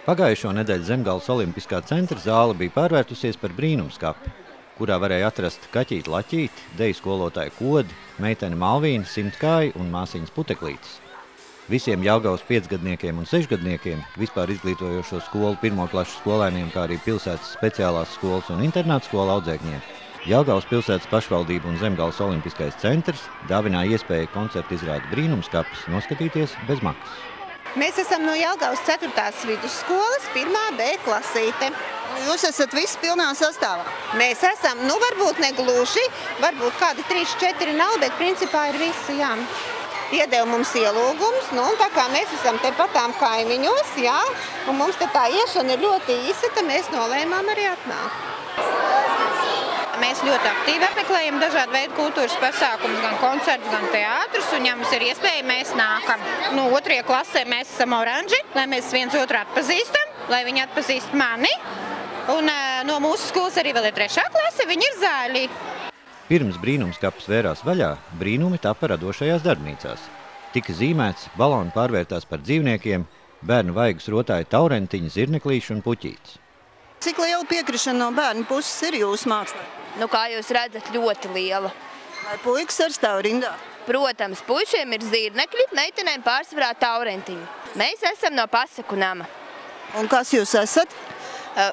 Pagājušo nedēļu Zemgales Olimpiskā centra zāle bija pārvērtusies par brīnumskapi, kurā varēja atrast kaķīti Laķīti, deju skolotāju Kodi, meiteni Malvīnu, Simtkāju un māsiņas Puteklītes. Visiem Jelgavas 5-gadniekiem un 6-gadniekiem, vispār izglītojošo skolu pirmoklašu skolēniem, kā arī pilsētas speciālās skolas un internāta skola audzēkņiem, Jelgavas pilsētas pašvaldība un Zemgales Olimpiskais centrs dāvināja iespēju koncertu izrādi brīnumskapis noskatīties bez maksas. Mēs esam no Jelgavas 4. vidusskolas, 1. B klasīte. Jūs esat visi pilnā sastāvā? Mēs esam, varbūt ne gluži, varbūt kādi 3-4 nav, bet principā ir visi, jā. Iedeva mums ielūgums, un tā kā mēs esam tepatām kaimiņos, jā, un mums te tā iešana ir ļoti īsa, tad mēs nolēmām arī atnākt. Mēs ļoti aktīvi apmeklējam dažādu veidu kultūras pasākumus, gan koncertus, gan teātrus, un ja mums ir iespēja, mēs nākam. No 2. klasē mēs esam oranži, lai mēs viens otru atpazīstam, lai viņi atpazīst mani, un no mūsu skolas arī vēl ir 3. klase, viņi ir zāļi. Pirms brīnumskapis vērās vaļā, brīnumi tapa radošajās darbnīcās. Tika zīmēts, baloni pārvērtās par dzīvniekiem, bērnu vaigus rotāja taurentiņi, zirneklīši un puķītes. Cik liela piekrišana no bērnu puses ir jūsu mākslā? Kā jūs redzat, ļoti liela. Vai puikas ar stāv rindā? Protams, puišiem ir zirnekļi, meitenēm pārsvarā taurentiņi. Mēs esam no Pasaku nama. Un kas jūs esat?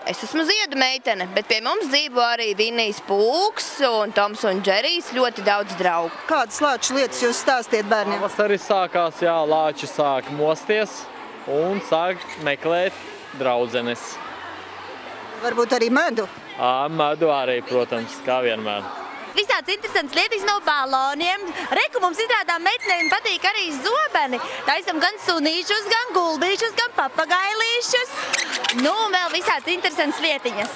Es esmu Ziedu meitene, bet pie mums dzīvo arī Vinijs Pūks un Toms un Džerijs, ļoti daudz draugu. Kādas lāču lietas jūs stāstiet bērniem? Pavasarī sākās, jā, lāči sāk mosties un sāk meklēt draudzenes. Varbūt arī medu? Medu arī, protams, kā vienmēr. Visāds interesants lietas no baloniem. Reku mums izrādām meitenēm patīk arī zobeni. Taisam gan sunīšus, gan gulbīšus, gan papagailīšus. Un vēl visāds interesants lietiņas.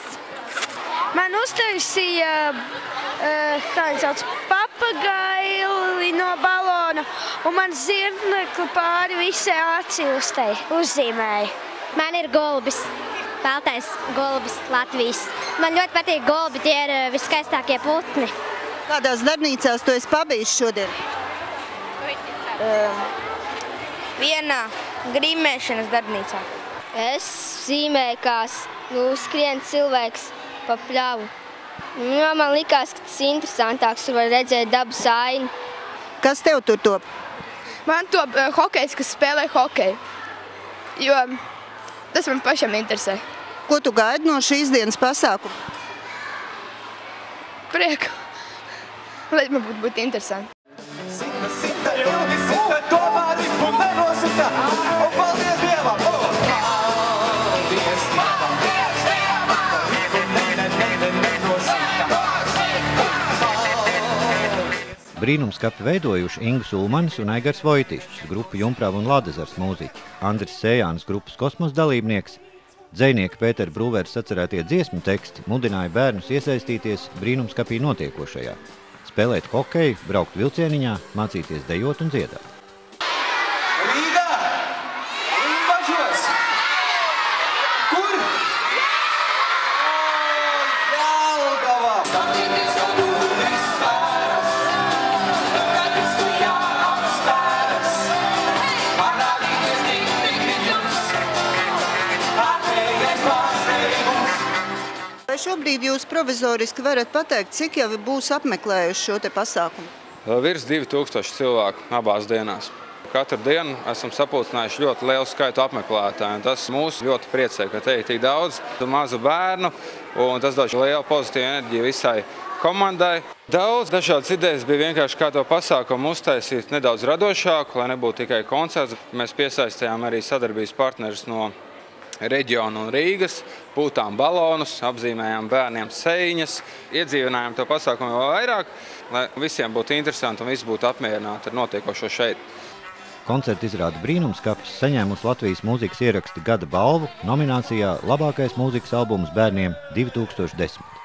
Man uztaisīja, papagaili no balona, un man zirnekli pāri visai acī uzzīmēja. Man ir gulbis. Peltais gulbis Latvijas. Man ļoti patīk gulbi, tie ir viskaistākie putni. Kādās darbnīcās tu esi pabijis šodien? Vienā grimēšanas darbnīcā. Es zīmēju, kā skrien cilvēks pa pļavu. Man likās, ka tas interesantāks, tur var redzēt dabas ainu. Kas tev tur top? Man top hokejs, kas spēlē hokeju. Jo tas man pašam interesē. Ko tu gaidi no šīs dienas pasākuma? Prieku. Lai man būtu interesanti. Sita ilgi, sita tomēr ripu nenosita. Un paldies Dievam! Paldies Dievam! Ripu nenosita. Brīnumskapi veidojuši Ingus Ulmanis un Aigars Vojtišķis, grupa Jumprava un Ladezars mūziķi, Andris Sējānis, grupas Kosmos dalībnieks, dzejnieka Pētera Brūvera sacerētie dziesmu teksti mudināja bērnus iesaistīties brīnumskapī notiekošajā, spēlēt hokeju, braukt vilcieniņā, mācīties dejot un dziedāt. Rīgā! Līmažos! Kur? Jelgavā! Satīties, ka durvis svēras, kad tu jāapspēras, parādīties tik jums, ārējais pārsteigums. Vai šobrīd jūs provizoriski varat pateikt, cik jau būs apmeklējuši šo te pasākumu? Virs 2000 cilvēku abās dienās. Katru dienu esam sapulcinājuši ļoti lielu skaitu apmeklētāju. Tas mūs ļoti priecē, ka te ir tik daudz mazu bērnu, un tas dod lielu pozitīvu enerģiju visai komandai. Daudz dažādas idejas bija vienkārši, kā to pasākumu uztaisīt nedaudz radošāku, lai nebūtu tikai koncerts. Mēs piesaistījām arī sadarbības partnerus no reģiona un Rīgas, pūtām balonus, apzīmējām bērniem seiņas, iedzīvinājām to pasākumu vēl vairāk, lai visiem būtu interesanti un visi būtu apmierināti ar notiekošo šeit. Koncerta izrāde Brīnumskapis saņēmusi Latvijas mūzikas ieraksti gada balvu nominācijā Labākais mūzikas albums bērniem 2010.